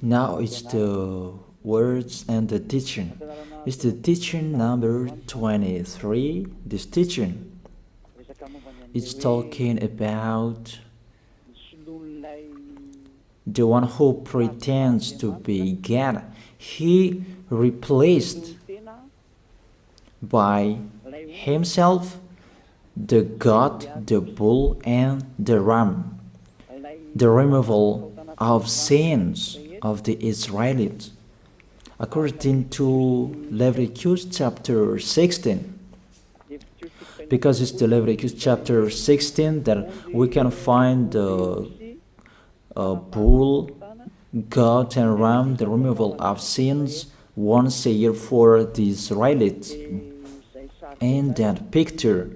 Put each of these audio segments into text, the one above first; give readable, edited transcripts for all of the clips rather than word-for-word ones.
Now it's the words and the teaching. It's the teaching number 23. This teaching is talking about the one who pretends to be God. He replaced by himself the goat, the bull, and the ram. The removal of sins of the Israelites. According to Leviticus chapter 16, because it's the Leviticus chapter 16 that we can find the bull, goat, and ram, the removal of sins once a year for the Israelites. And that picture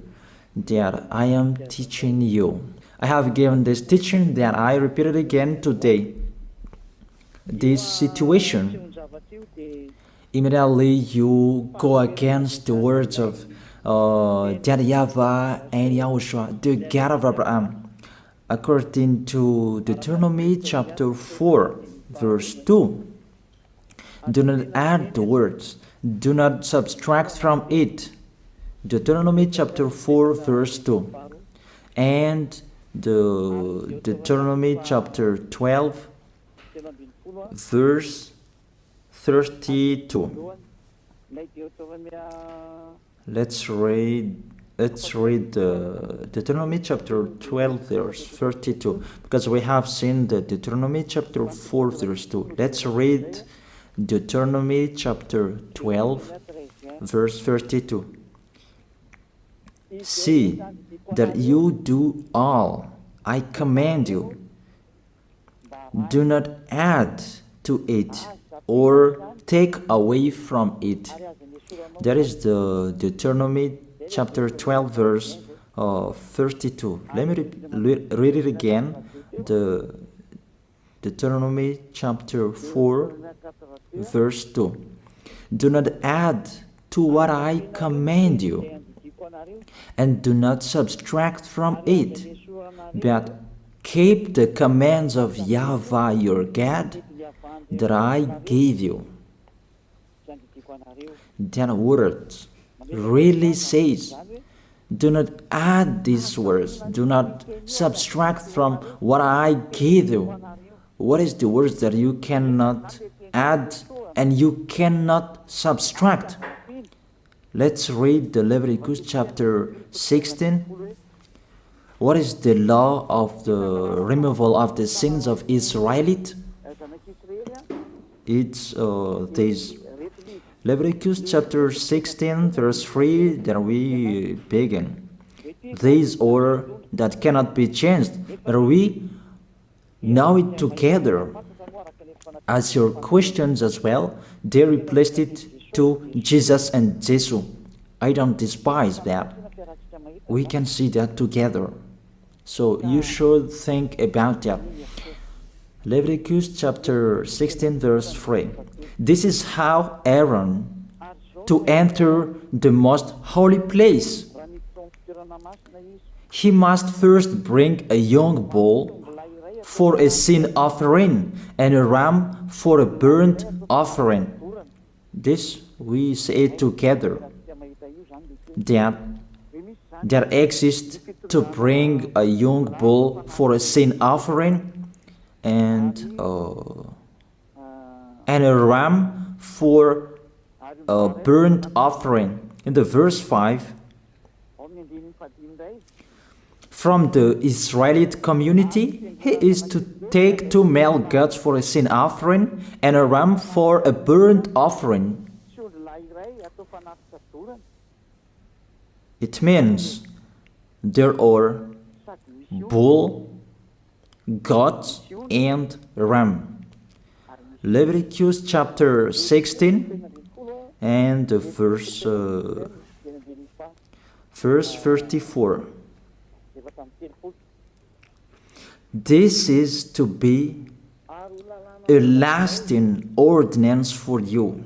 that I am teaching you. I have given this teaching that I repeated again today. This situation, immediately you go against the words of that YAHVAH and YAHOSHUAH, the God of Abraham. According to Deuteronomy chapter 4, verse 2. Do not add the words, do not subtract from it. Deuteronomy chapter 4, verse 2. And the Deuteronomy chapter 12, verse 32. Let's read Deuteronomy chapter 12, verse 32, because we have seen the Deuteronomy chapter 4, verse 2. Let's read Deuteronomy chapter 12, verse 32. See that you do all I command you. Do not add to it or take away from it. That is the Deuteronomy chapter 12, verse 32. Let me read it again. The Deuteronomy chapter 4, verse 2. Do not add to what I command you, and do not subtract from it, but keep the commands of YAHVAH your God that I gave you. That word really says, do not add these words, do not subtract from what I gave you. What is the words that you cannot add and you cannot subtract? Let's read the Leviticus chapter 16. What is the law of the removal of the sins of Israelite? It's this Leviticus chapter 16, verse 3 that we begin. This order that cannot be changed, but we know it together. As your questions as well, they replaced it to Jesus and Jesus. I don't despise that. We can see that together. So you should think about that. Leviticus chapter 16, verse 3. This is how Aaron to enter the most holy place. He must first bring a young bull for a sin offering and a ram for a burnt offering. This we say together, that there exists to bring a young bull for a sin offering and a ram for a burnt offering. In the verse 5, from the Israelite community, he is to take 2 male goats for a sin offering and a ram for a burnt offering. It means there are bull, goat, and ram. Leviticus chapter 16 and the verse 34. This is to be a lasting ordinance for you.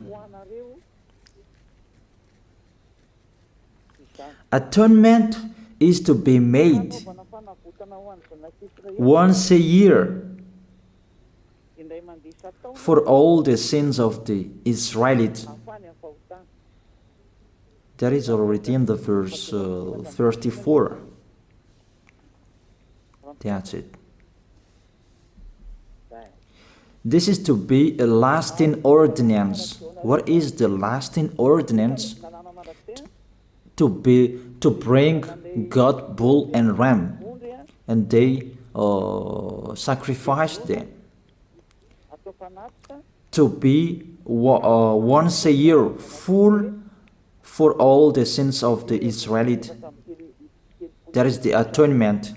Atonement is to be made once a year for all the sins of the Israelites. That is already in the verse 34. That's it. This is to be a lasting ordinance. What is the lasting ordinance? To bring God, bull and ram, and they sacrificed them. To be once a year full for all the sins of the Israelites. That is the atonement.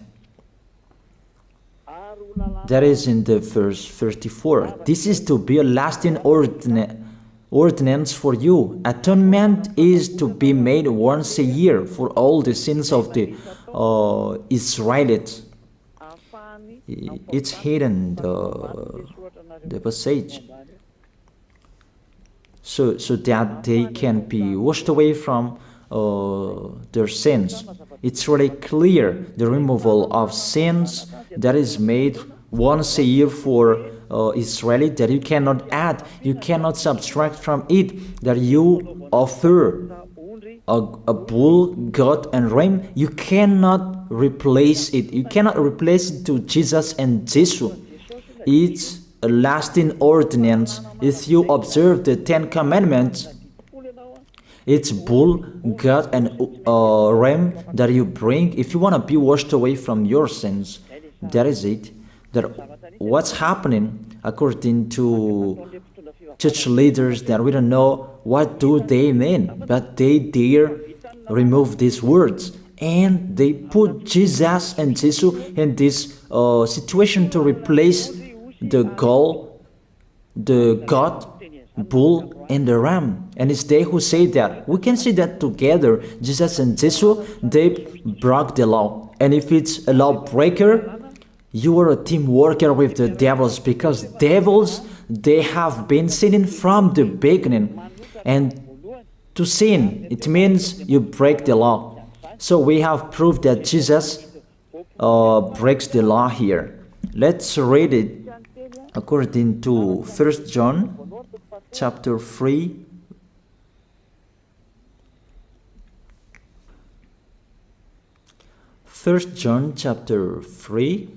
That is in the verse 34. This is to be a lasting ordinance for you. Atonement is to be made once a year for all the sins of the Israelites. It's hidden, the passage. So that they can be washed away from their sins. It's really clear, the removal of sins that is made once a year for Israeli, that you cannot add, you cannot subtract from it, that you offer a bull, goat and ram, you cannot replace it. You cannot replace it to Jesus and Jesus. It's a lasting ordinance. If you observe the 10 Commandments, it's bull, goat and ram that you bring. If you want to be washed away from your sins, that is it. That what's happening, according to church leaders, that we don't know what do they mean, but they dare remove these words, and they put Jesus and Jesus in this situation to replace the God, bull and the ram. And it's they who say that. We can see that together, Jesus and Jesus, they broke the law. And if it's a lawbreaker, you are a team worker with the devils, because devils, they have been sinning from the beginning. And to sin, it means you break the law. So we have proof that Jesus breaks the law here. Let's read it according to 1 John chapter 3. First John chapter 3,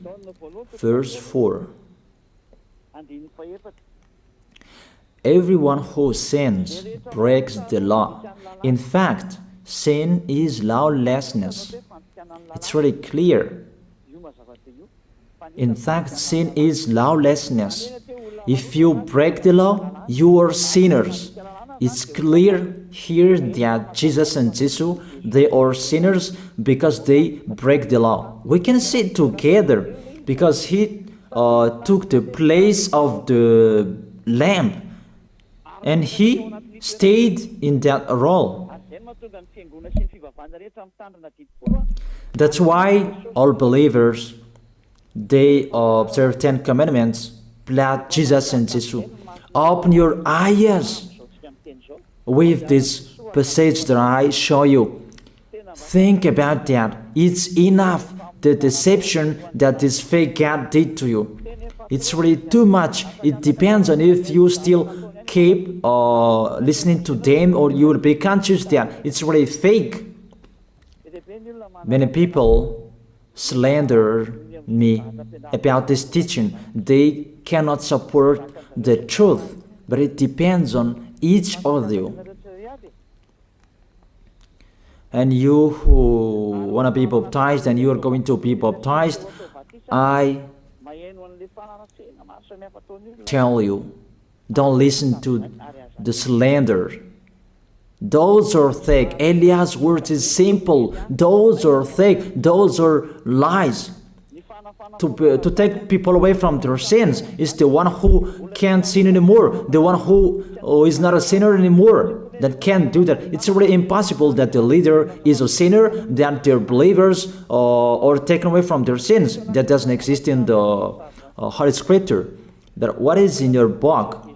verse 4. Everyone who sins breaks the law. In fact, sin is lawlessness. It's really clear. In fact, sin is lawlessness. If you break the law, you are sinners. It's clear here that Jesus and Jesus, they are sinners because they break the law. We can see it together because he took the place of the lamb, and he stayed in that role. That's why all believers, they observe 10 commandments, blood, Jesus and Jesus. Open your eyes with this passage that I show you. Think about that. It's enough, the deception that this fake God did to you. It's really too much. It depends on if you still keep listening to them, or you will be conscious that it's really fake. Many people slander me about this teaching. They cannot support the truth, but it depends on each of you. And you who want to be baptized, and you are going to be baptized, I tell you, don't listen to the slander. Those are fake. Eliah's words is simple. Those are fake. Those are lies. To take people away from their sins is the one who can't sin anymore. The one who is not a sinner anymore, that can't do that. It's really impossible that the leader is a sinner, that their believers are taken away from their sins. That doesn't exist in the Holy Scripture. That what is in your book?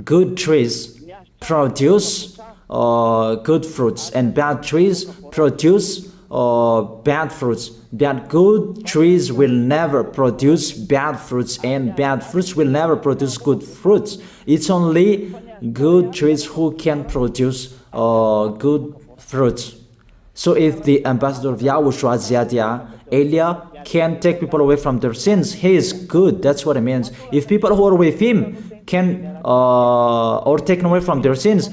Good trees produce good fruits, and bad trees produce bad fruits. That good trees will never produce bad fruits, and bad fruits will never produce good fruits. It's only good trees who can produce good fruits. So if the ambassador of YAHOSHUAH, Ziyadiyah, Elia, can take people away from their sins, he is good. That's what it means. If people who are with him can or taken away from their sins,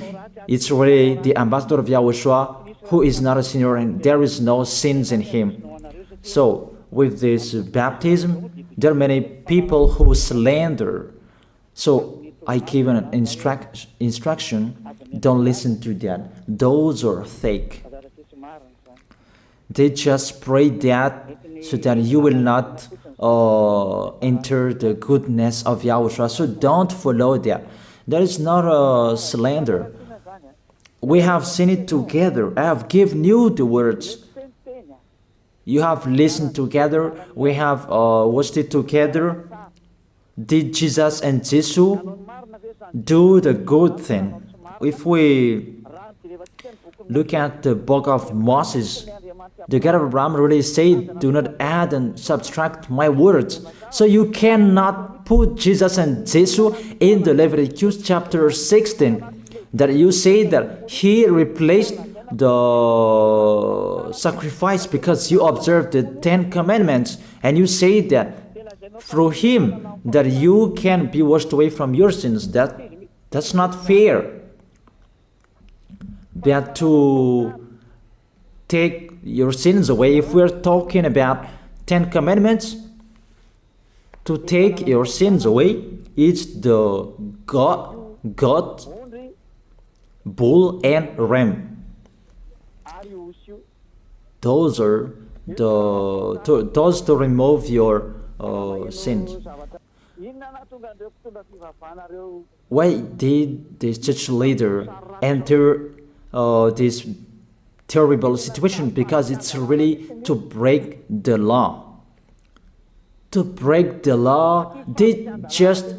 it's really the ambassador of YAHOSHUAH who is not a sinner, and there is no sins in him. So with this baptism, there are many people who slander. So I give an instruction, don't listen to that. Those are fake. They just pray that so that you will not enter the goodness of YAHOSHUAH. So don't follow that. That is not a slander. We have seen it together. I have given you the words. You have listened together. We have watched it together. Did Jesus and Jesus do the good thing? If we look at the book of Moses, the God of Abraham really said, do not add and subtract my words. So you cannot put Jesus and Jesus in the Leviticus chapter 16. That you say that he replaced the sacrifice because you observed the 10 commandments. And you say that through him that you can be washed away from your sins. That's not fair. That to take your sins away, if we're talking about 10 commandments, to take your sins away, it's the goat, bull, and ram. Those are those to remove your sins. Why did this church leader enter this terrible situation? Because it's really to break the law. To break the law, they just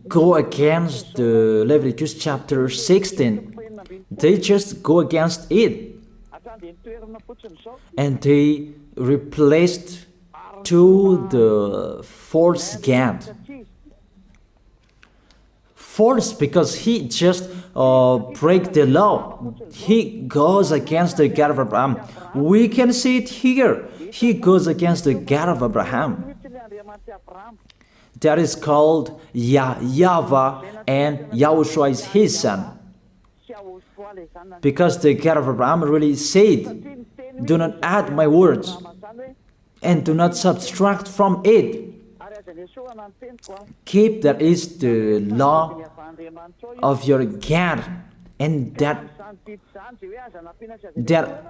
go against the Leviticus chapter 16. They just go against it. And they replaced to the false God. False because he just break the law. He goes against the God of Abraham. We can see it here. He goes against the God of Abraham. That is called YAHVAH, and YAHOSHUAH is his son. Because the God of Abraham really said, do not add my words and do not subtract from it. Keep, that is the law of your God, and that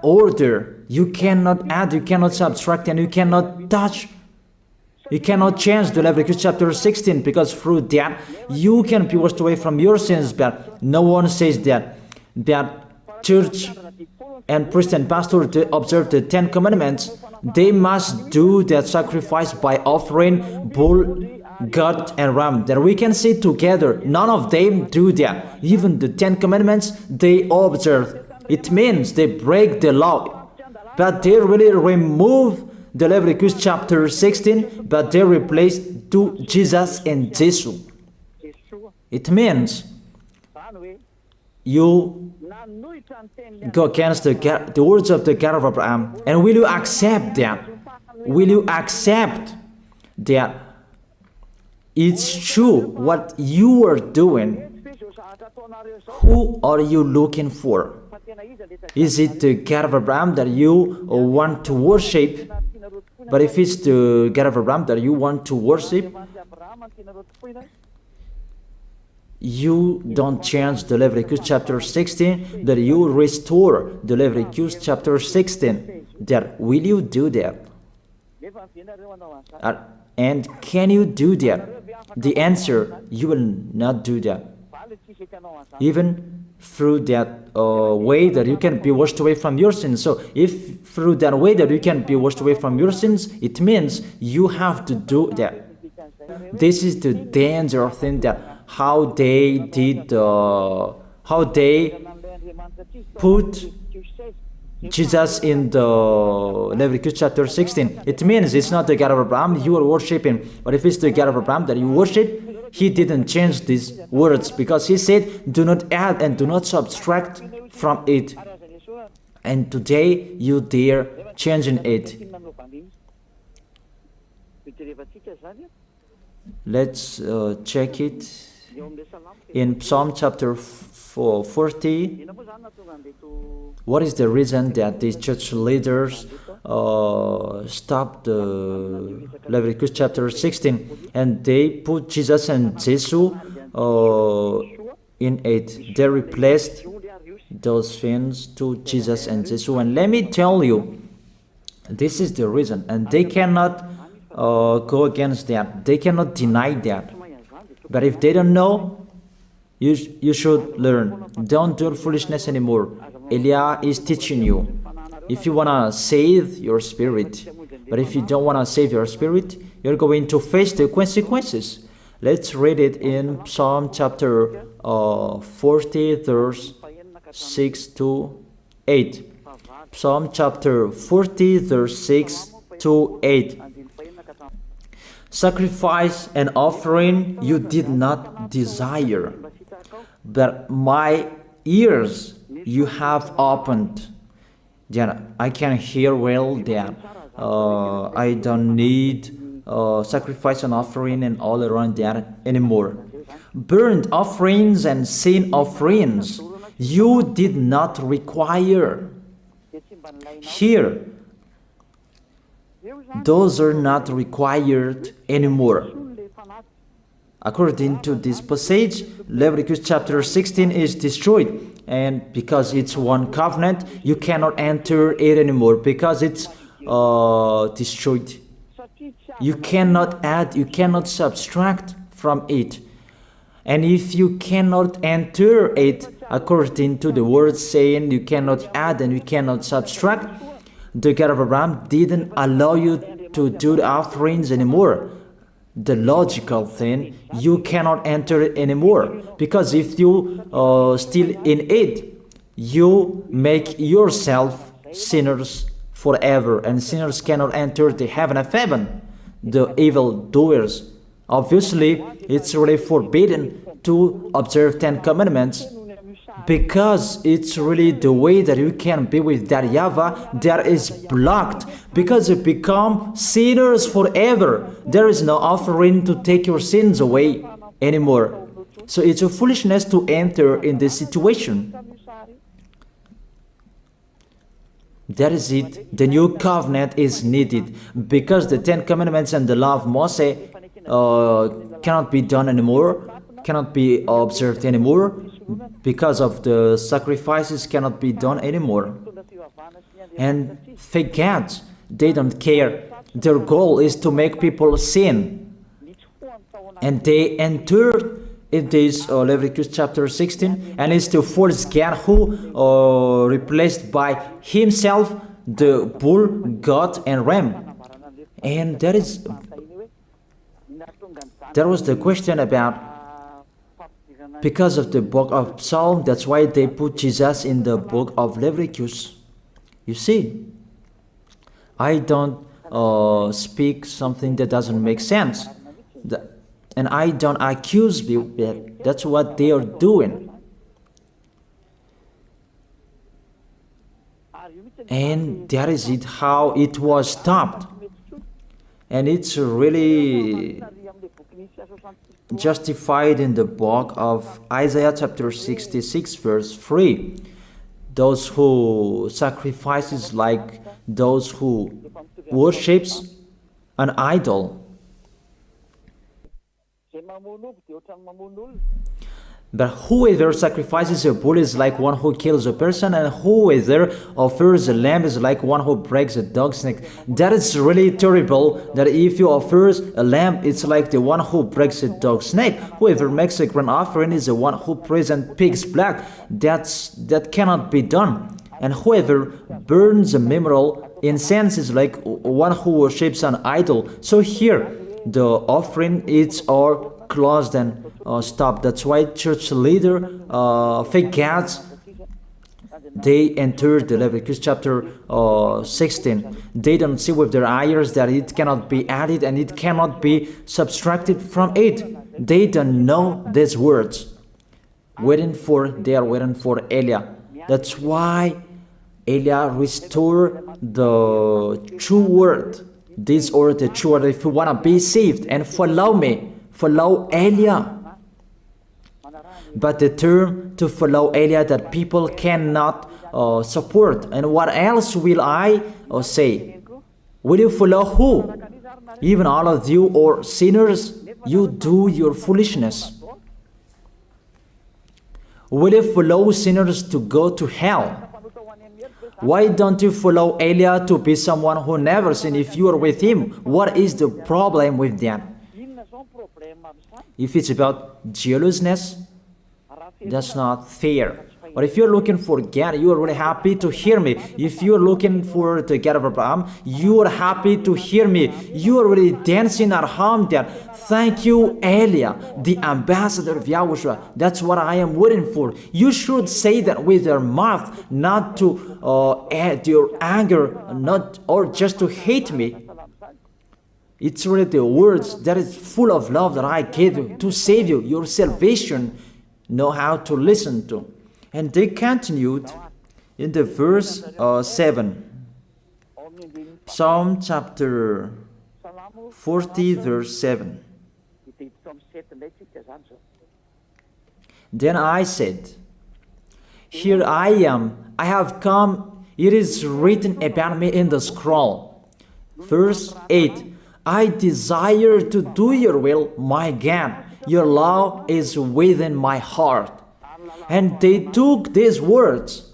order. You cannot add, you cannot subtract, and you cannot touch. You cannot change the Leviticus chapter 16, because through that you can be washed away from your sins. But no one says that church and priest and pastor to observe the 10 commandments, they must do that sacrifice by offering bull, goat, and ram. That we can see together. None of them do that. Even the 10 commandments they observe. It means they break the law, but they really remove the Leviticus chapter 16, but they replace to Jesus and Jesus. It means you go against the words of the God of Abraham. And will you accept that? Will you accept that it's true what you are doing? Who are you looking for? Is it the God of Abraham that you want to worship? But if it's the God of Abraham that you want to worship, you don't change the Leviticus chapter 16, that you restore the Leviticus chapter 16. That will you do that? And can you do that? The answer, you will not do that. Even through that way that you can be washed away from your sins. So if through that way that you can be washed away from your sins, it means you have to do that. This is the danger thing, that how they did, how they put Jesus in the Leviticus chapter 16. It means it's not the God of Abraham you are worshiping. But if it's the God of Abraham that you worship, he didn't change these words, because he said, do not add and do not subtract from it. And today you dare changing it. Let's check it in Psalm chapter 40. What is the reason that these church leaders stopped the Leviticus chapter 16 and they put Jesus and Jesus in it? They replaced those things to Jesus and Jesus. And let me tell you, this is the reason, and they cannot go against that. They cannot deny that. But if they don't know, you should learn. Don't do foolishness anymore. Elia is teaching you. If you want to save your spirit, but if you don't want to save your spirit, you're going to face the consequences. Let's read it in Psalm chapter 40, verse 6 to 8. Psalm chapter 40, verse 6 to 8. Sacrifice and offering you did not desire, but my ears you have opened. Then I can hear well that I don't need sacrifice and offering and all around that anymore. Burnt offerings and sin offerings you did not require. Here, those are not required anymore. According to this passage, Leviticus chapter 16 is destroyed. And because it's one covenant, you cannot enter it anymore because it's destroyed. You cannot add, you cannot subtract from it. And if you cannot enter it according to the word saying you cannot add and you cannot subtract, the God of Abraham didn't allow you to do the offerings anymore. The logical thing, you cannot enter it anymore, because if you still in it, you make yourself sinners forever, and sinners cannot enter the heaven of heaven, the evil doers. Obviously, it's really forbidden to observe 10 commandments, because it's really the way that you can be with that YAHVAH that is blocked, because you become sinners forever. There is no offering to take your sins away anymore. So it's a foolishness to enter in this situation. That is it. The new covenant is needed, because the 10 commandments and the law of Moses cannot be done anymore, cannot be observed anymore, because of the sacrifices cannot be done anymore. And fake gods, they don't care. Their goal is to make people sin. And they entered in this Leviticus chapter 16, and it's the false God who replaced by himself the bull, goat, and ram. And there was the question about, because of the book of Psalm, that's why they put Jesus in the book of Leviticus. You see, I don't speak something that doesn't make sense. And I don't accuse you. That's what they are doing. And that is it, how it was stopped. And it's really justified in the book of Isaiah chapter 66 verse 3. Those who sacrifices like those who worships an idol. But whoever sacrifices a bull is like one who kills a person, and whoever offers a lamb is like one who breaks a dog's neck. That is really terrible, that if you offer a lamb, it's like the one who breaks a dog's neck. Whoever makes a grain offering is the one who presents pig's blood. That cannot be done. And whoever burns a memorial incense is like one who worships an idol. So here, the offering is all closed and stopped. That's why church leader, fake gods, they entered the Leviticus chapter 16. They don't see with their eyes that it cannot be added and it cannot be subtracted from it. They don't know these words. They are waiting for Eliah. That's why Eliah restored the true word. This or the true word. If you want to be saved and follow me, follow Eliah. But the term to follow Eliah that people cannot support. And what else will I say? Will you follow who? Even all of you or sinners, you do your foolishness. Will you follow sinners to go to hell? Why don't you follow Eliah to be someone who never sinned if you are with him? What is the problem with that? If it's about jealousness, that's not fair. But if you're looking for God, you are really happy to hear me. If you're looking for the God of Abraham, you are happy to hear me. You are really dancing at home there. Thank you, Eliah, the ambassador of Yahushua. That's what I am waiting for. You should say that with your mouth, not to add your anger, not or just to hate me. It's really the words that is full of love that I gave you to save you. Your salvation, know how to listen to. And they continued in the verse 7. Psalm chapter 40 verse 7. Then I said, here I am, I have come, it is written about me in the scroll. Verse 8. I desire to do your will, my God. Your law is within my heart. And they took these words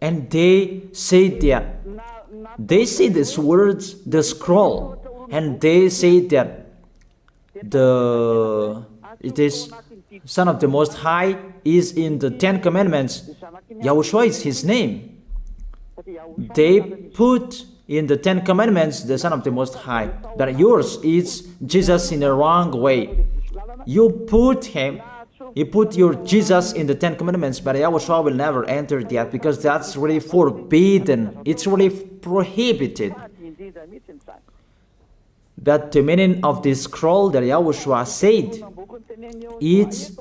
and they said that they see these words, the scroll, and they say that it is Son of the Most High is in the 10 Commandments. Yahushua is his name. They put in the 10 Commandments the Son of the Most High, but yours is Jesus in the wrong way. You put your Jesus in the 10 Commandments, but Yahushua will never enter that because that's really forbidden. It's really prohibited. But the meaning of this scroll that Yahushua said, it's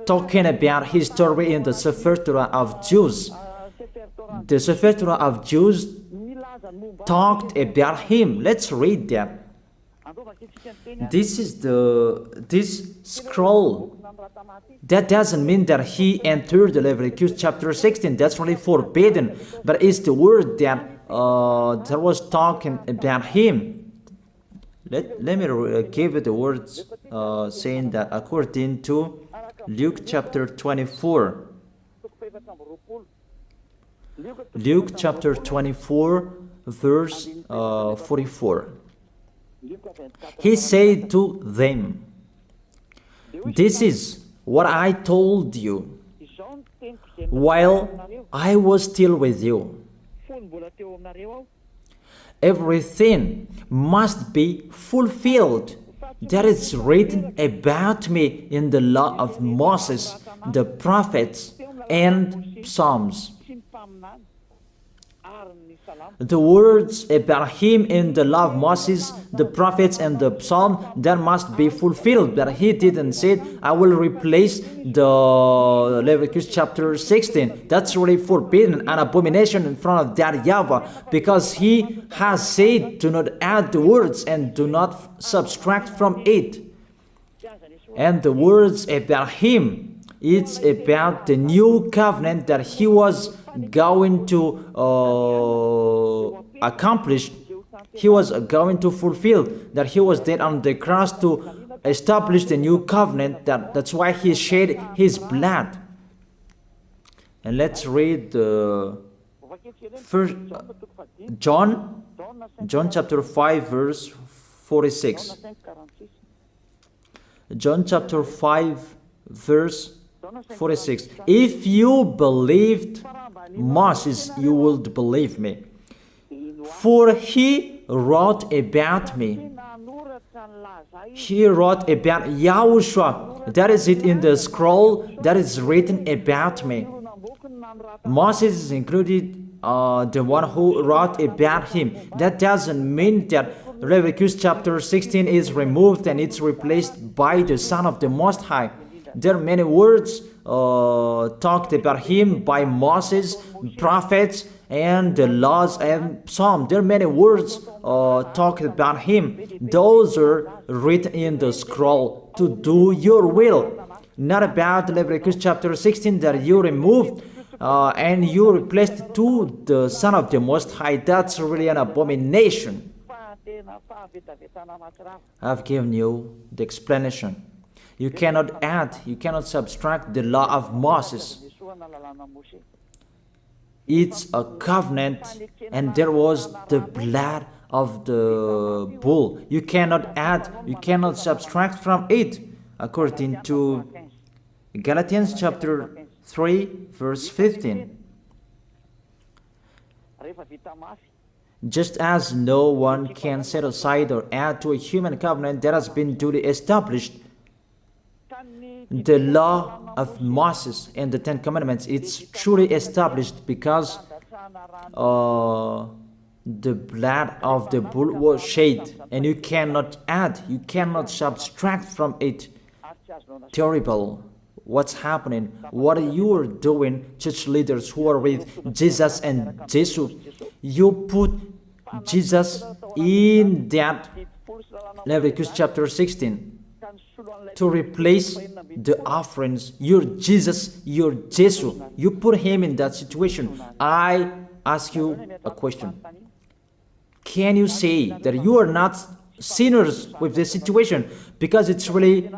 talking about his story in the Sefer Torah of Jews. The Sefer Torah of Jews talked about him. Let's read that. This scroll. That doesn't mean that he entered the Leviticus chapter 16. That's really forbidden. But it's the word that was talking about him. Let me give you the words saying that according to Luke chapter 24. Luke chapter 24 verse 44. He said to them, this is what I told you while I was still with you. Everything must be fulfilled that is written about me in the law of Moses, the prophets, and Psalms. The words about him in the law of Moses, the prophets, and the psalm, that must be fulfilled. But he didn't say, I will replace the Leviticus chapter 16. That's really forbidden, an abomination in front of that YAHVAH, because he has said, do not add the words and do not subtract from it. And the words about him, it's about the new covenant that he was going to accomplish. He was going to fulfill, that he was dead on the cross to establish the new covenant. That's why he shed his blood. And let's read first John chapter 5 verse 46. John chapter 5 verse 46. If you believed Moses, you would believe me, for he wrote about me. He wrote about YAHOSHUAH. That is it in the scroll that is written about me. Moses is included, the one who wrote about him. That doesn't mean that Leviticus chapter 16 is removed and it's replaced by the Son of the Most High. There are many words talked about him by Moses, prophets, and the laws and Psalm. There are many words talked about him. Those are written in the scroll to do your will. Not about Leviticus chapter 16 that you removed and you replaced to the Son of the Most High. That's really an abomination. I've given you the explanation. You cannot add, you cannot subtract the law of Moses. It's a covenant, and there was the blood of the bull. You cannot add, you cannot subtract from it, according to Galatians chapter 3, verse 15. Just as no one can set aside or add to a human covenant that has been duly established, the law of Moses and the Ten Commandments, it's truly established because the blood of the bull was shed, and you cannot add, you cannot subtract from it. Terrible. What's happening? What you are doing, church leaders who are with Jesus and Jesus? You put Jesus in that Leviticus chapter 16 to replace the offerings. You're Jesus, you're Jesus. You put him in that situation. I ask you a question. Can you say that you are not sinners with this situation? Because it's really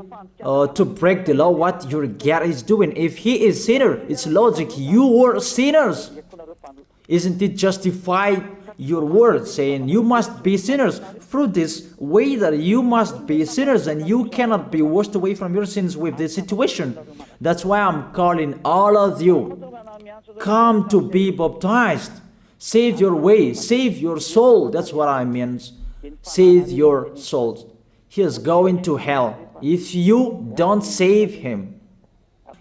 to break the law what your God is doing. If he is sinner, it's logic. You are sinners. Isn't it justify your word saying you must be sinners through this way that you must be sinners and you cannot be washed away from your sins with this situation? That's why I'm calling all of you, come to be baptized. Save your way, save your soul. That's what I mean. Save your souls. He is going to hell if you don't save him.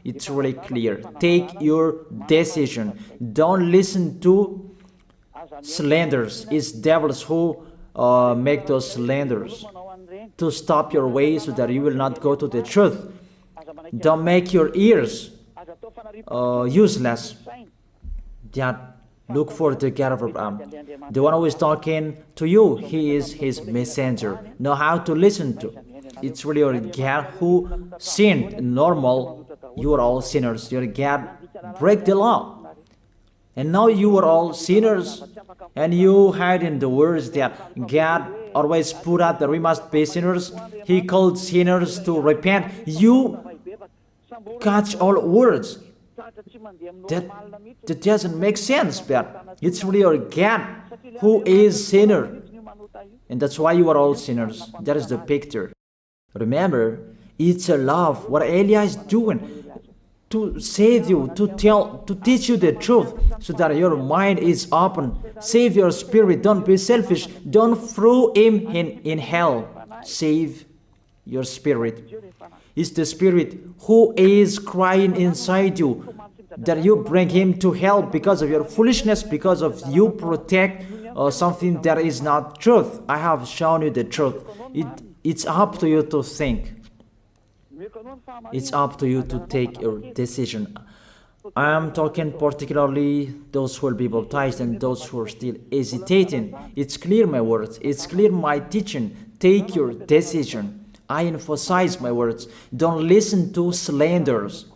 It's really clear. Take your decision. Don't listen to slanders. It's devils who make those slanders to stop your way so that you will not go to the truth. Don't make your ears useless. Look for the God of Abraham. The one who is talking to you, he is his messenger. Know how to listen to. It's really your God who sinned. Normal, you are all sinners. Your God break the law. And now you are all sinners. And you hide in the words that God always put out that we must be sinners. He called sinners to repent. You catch all words. That doesn't make sense, but it's really your God who is sinner. And that's why you are all sinners. That is the picture. Remember, it's a love. What Elia is doing to save you, to teach you the truth so that your mind is open. Save your spirit. Don't be selfish. Don't throw him in hell. Save your spirit. It's the spirit who is crying inside you, that you bring him to hell because of your foolishness, because of you protect something that is not truth. I have shown you the truth. It's up to you to think. It's up to you to take your decision. I am talking particularly those who will be baptized and those who are still hesitating. It's clear my words. It's clear my teaching. Take your decision. I emphasize my words. Don't listen to slanders.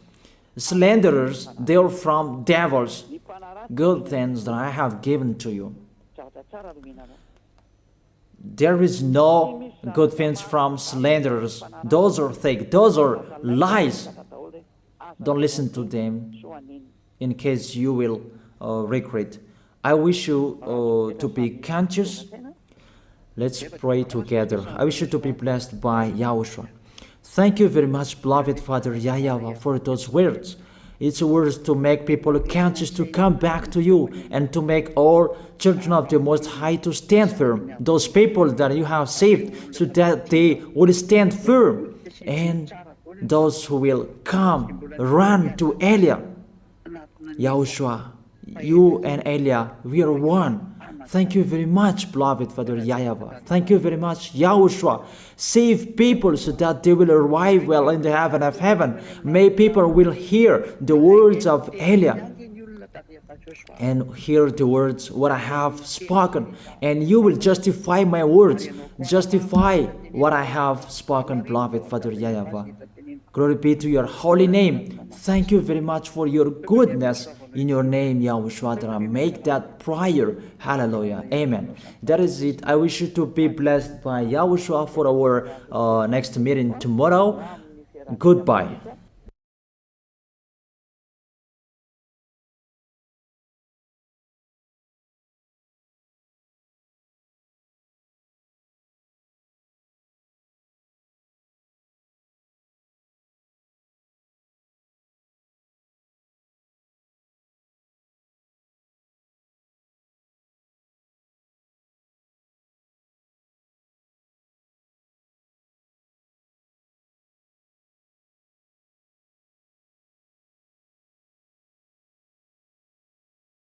Slanderers, they are from devils. Good things that I have given to you. There is no good things from slanderers. Those are fake. Those are lies. Don't listen to them in case you will regret. I wish you to be conscious. Let's pray together. I wish you to be blessed by YAHOSHUAH. Thank you very much, beloved Father YAHVAH, for those words. It's words to make people conscious to come back to you, and to make all children of the Most High to stand firm. Those people that you have saved, so that they will stand firm. And those who will come, run to Elia. Yahushua, you and Elia, we are one. Thank you very much, beloved Father YAHVAH. Thank you very much, Yahushua. Save people so that they will arrive well in the heaven of heaven. May people will hear the words of Elia and hear the words what I have spoken, and you will justify my words, justify what I have spoken, beloved Father YAHVAH. Glory be to your holy name. Thank you very much for your goodness. In your name, Yahushua, that I make that prayer. Hallelujah. Amen. That is it. I wish you to be blessed by Yahushua for our next meeting tomorrow. Goodbye.